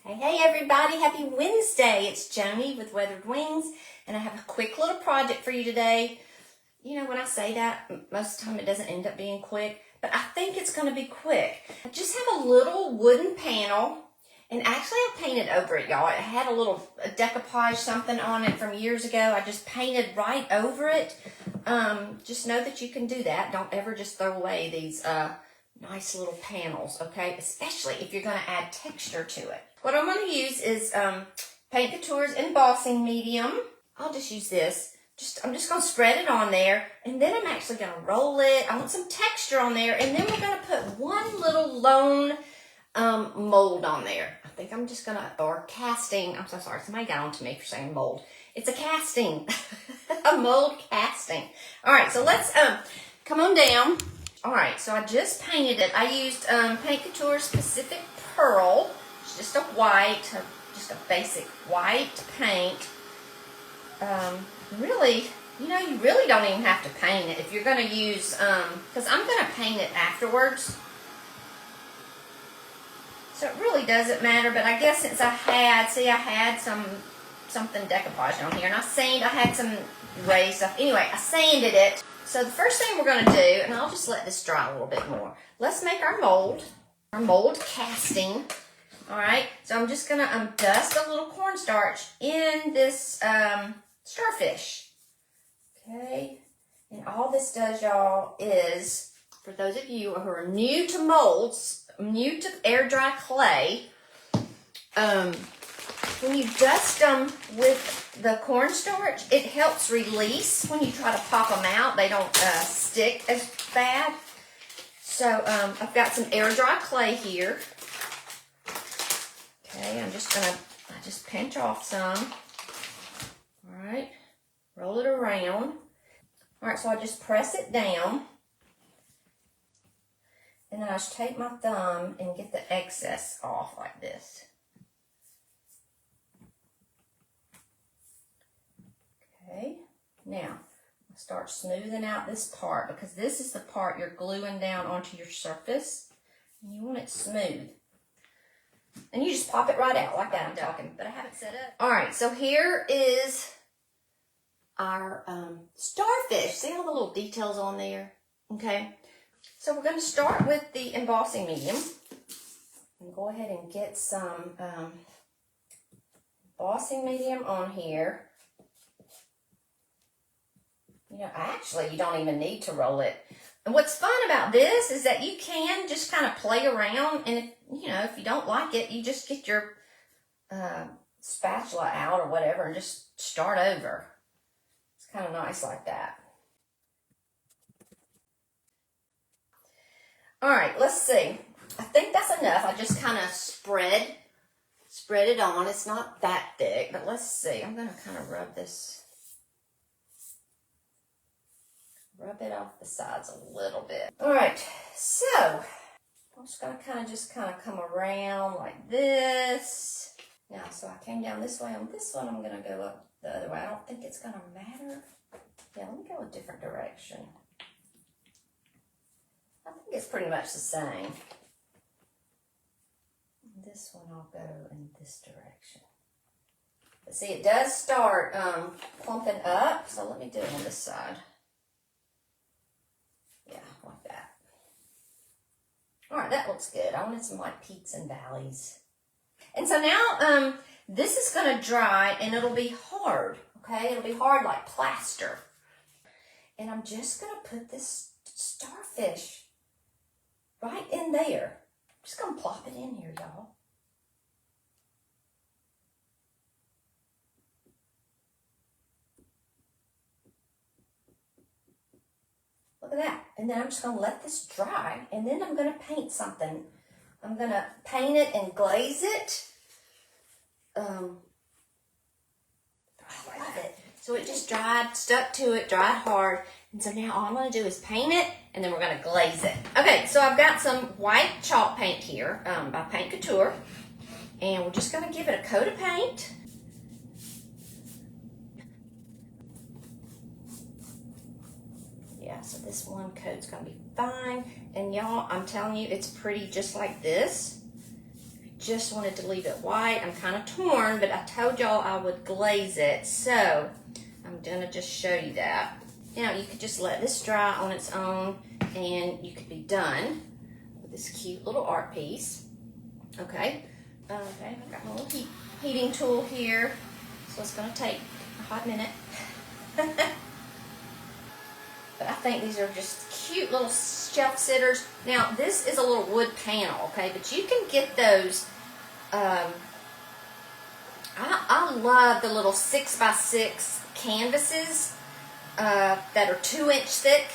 Hey everybody, happy Wednesday. It's Joni with Weathered Wings, and I have a quick little project for you today. You know, when I say that, most of the time it doesn't end up being quick, but I think it's going to be quick. I just have a little wooden panel, and actually I painted over it, y'all. It had a little decoupage something on it from years ago. I just painted right over it. Just know that you can do that. Don't ever just throw away these nice little panels, okay? Especially if you're going to add texture to it. What I'm going to use is Paint Couture's embossing medium. I'll just use this. I'm just going to spread it on there, and then I'm actually going to roll it. I want some texture on there, and then we're going to put one little lone mold on there. I think I'm just going to, or casting. I'm so sorry. Somebody got on to me for saying mold. It's a casting. A mold casting. All right, so let's come on down. All right, so I just painted it. I used Paint Couture's Pacific Pearl. It's just a white, just a basic white paint. Really, you know, you really don't even have to paint it if you're going to use, because I'm going to paint it afterwards. So it really doesn't matter, but I guess since I had something decoupage on here, and I had some gray stuff. Anyway, I sanded it. So the first thing we're going to do, and I'll just let this dry a little bit more. Let's make our mold casting. All right, so I'm just going to dust a little cornstarch in this starfish. Okay, and all this does, y'all, is, for those of you who are new to molds, new to air dry clay, when you dust them with the cornstarch, it helps release when you try to pop them out. They don't stick as bad. So I've got some air dry clay here. Okay, I just pinch off some. All right, roll it around. All right, so I just press it down. And then I just take my thumb and get the excess off like this. Okay, now I start smoothing out this part, because this is the part you're gluing down onto your surface. And you want it smooth. And you just pop it right out like that. I'm talking, but I have it set up. All right, so here is our starfish. See all the little details on there? Okay, so we're going to start with the embossing medium. And go ahead and get some embossing medium on here. You know, actually, you don't even need to roll it. And what's fun about this is that you can just kind of play around, and if you don't like it, you just get your spatula out or whatever and just start over. It's kind of nice like that. All right, let's see. I think that's enough. I just kind of spread it on. It's not that thick, but let's see. I'm going to kind of rub it off the sides a little bit. All right, so I'm just going to kind of come around like this. Now, so I came down this way. On this one, I'm going to go up the other way. I don't think it's going to matter. Yeah, let me go a different direction. I think it's pretty much the same. This one I'll go in this direction. But see, it does start clumping up, so let me do it on this side. Yeah, like that. All right, that looks good. I wanted some like peaks and valleys. And so now this is going to dry, and it'll be hard, okay? It'll be hard like plaster. And I'm just going to put this starfish right in there. I'm just going to plop it in here, y'all. Look at that. And then I'm just going to let this dry, and then I'm going to paint something. I'm going to paint it and glaze it. I love it. So it just dried, stuck to it, dried hard. And so now all I'm going to do is paint it, and then we're going to glaze it. Okay, so I've got some white chalk paint here by Paint Couture. And we're just going to give it a coat of paint. Yeah, so this one coat's going to be fine. And y'all, I'm telling you, it's pretty just like this. If you just wanted to leave it white. I'm kind of torn, but I told y'all I would glaze it, so I'm gonna just show you that. Now you could just let this dry on its own and you could be done with this cute little art piece. Okay, I've got my little heating tool here, so it's gonna take a hot minute. But I think these are just cute little shelf sitters. Now, this is a little wood panel, okay? But you can get those. I love the little 6x6 canvases that are 2-inch thick.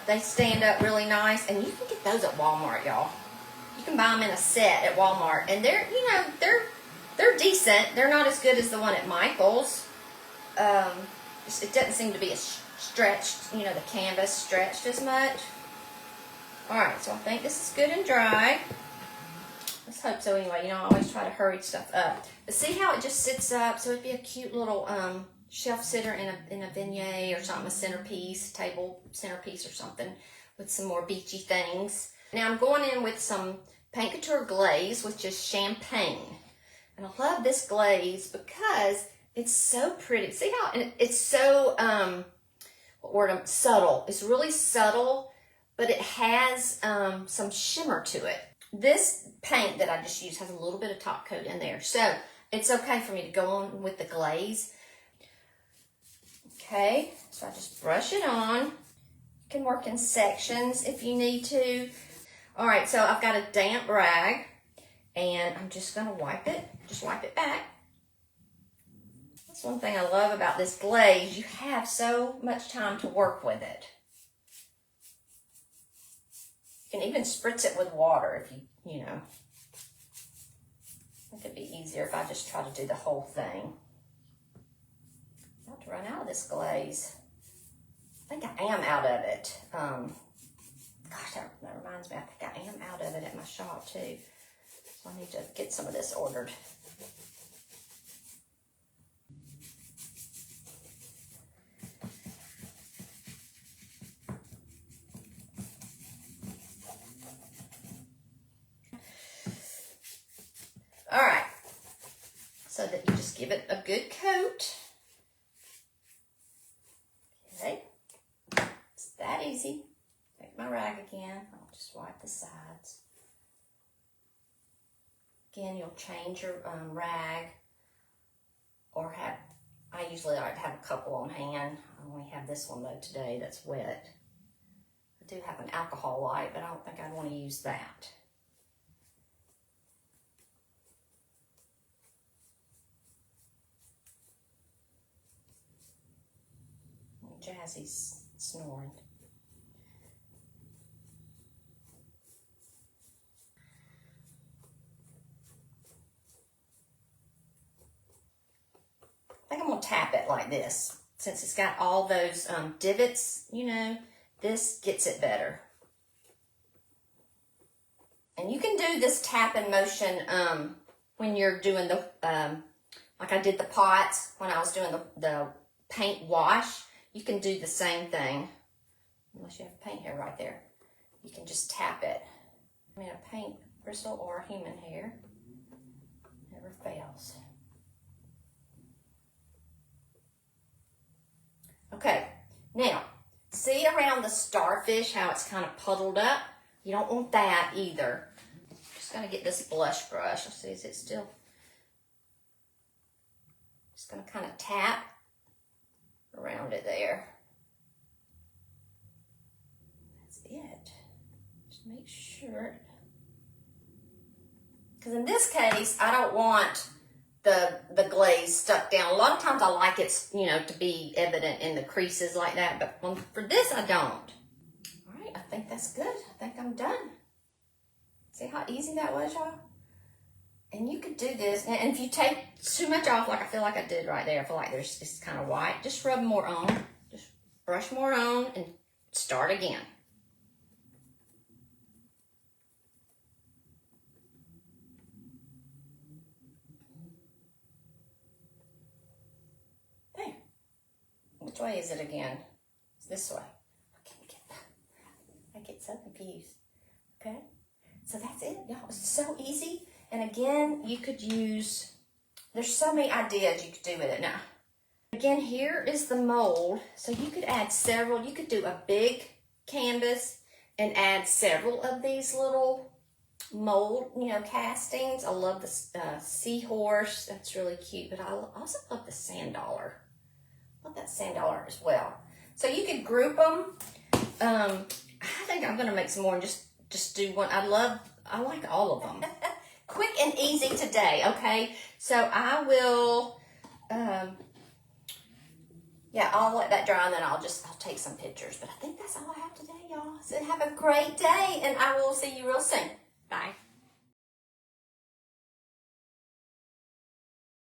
They stand up really nice, and you can get those at Walmart, y'all. You can buy them in a set at Walmart, and they're, you know, they're decent. They're not as good as the one at Michael's. It doesn't seem to be as stretched, you know, the canvas stretched as much. Alright, so I think this is good and dry. Let's hope so anyway. You know, I always try to hurry stuff up. But see how it just sits up? So it'd be a cute little shelf sitter in a vignette or something, a centerpiece, table centerpiece or something with some more beachy things. Now I'm going in with some Paint Couture glaze, which is champagne. And I love this glaze because it's so pretty. See how it's so subtle. It's really subtle, but it has some shimmer to it. This paint that I just used has a little bit of top coat in there, so it's okay for me to go on with the glaze. Okay, so I just brush it on. You can work in sections if you need to. All right, so I've got a damp rag, and I'm just gonna wipe it. Just wipe it back. That's one thing I love about this glaze. You have so much time to work with it. You can even spritz it with water if you know. It could be easier if I just try to do the whole thing. I'm about to run out of this glaze. I think I am out of it. Gosh, that reminds me, I think I am out of it at my shop too. So I need to get some of this ordered. All right, so that you just give it a good coat. Okay, it's that easy. Take my rag again. I'll just wipe the sides. Again, you'll change your rag, or I usually like to have a couple on hand. I only have this one though today that's wet. I do have an alcohol wipe, but I don't think I'd want to use that. Jazzy's snoring. I think I'm gonna tap it like this. Since it's got all those divots, you know, this gets it better. And you can do this tapping motion when you're doing the, like I did the pots, when I was doing the paint wash. You can do the same thing, unless you have paint hair right there. You can just tap it. I mean, a paint bristle or a human hair never fails. Okay, now, see around the starfish how it's kind of puddled up? You don't want that either. Just gonna get this blush brush. Let's see, is it still? Just gonna kind of tap around it there. That's it. Just make sure. Because in this case, I don't want the glaze stuck down. A lot of times I like it, you know, to be evident in the creases like that, but for this I don't. All right, I think that's good. I think I'm done. See how easy that was, y'all? And you could do this, and if you take too much off, like I feel like I did right there, I feel like it's kind of white, just rub more on. Just brush more on and start again. There. Which way is it again? It's this way. I get so confused. Okay? So that's it, y'all. It's so easy. And again, you could use, there's so many ideas you could do with it now. Again, here is the mold. So you could add several, you could do a big canvas and add several of these little mold, castings. I love the seahorse. That's really cute. But I also love the sand dollar. Love that sand dollar as well. So you could group them. I think I'm gonna make some more and just do one. I like all of them. Quick and easy today, okay? So I will, I'll let that dry and then I'll take some pictures. But I think that's all I have today, y'all. So have a great day and I will see you real soon. Bye.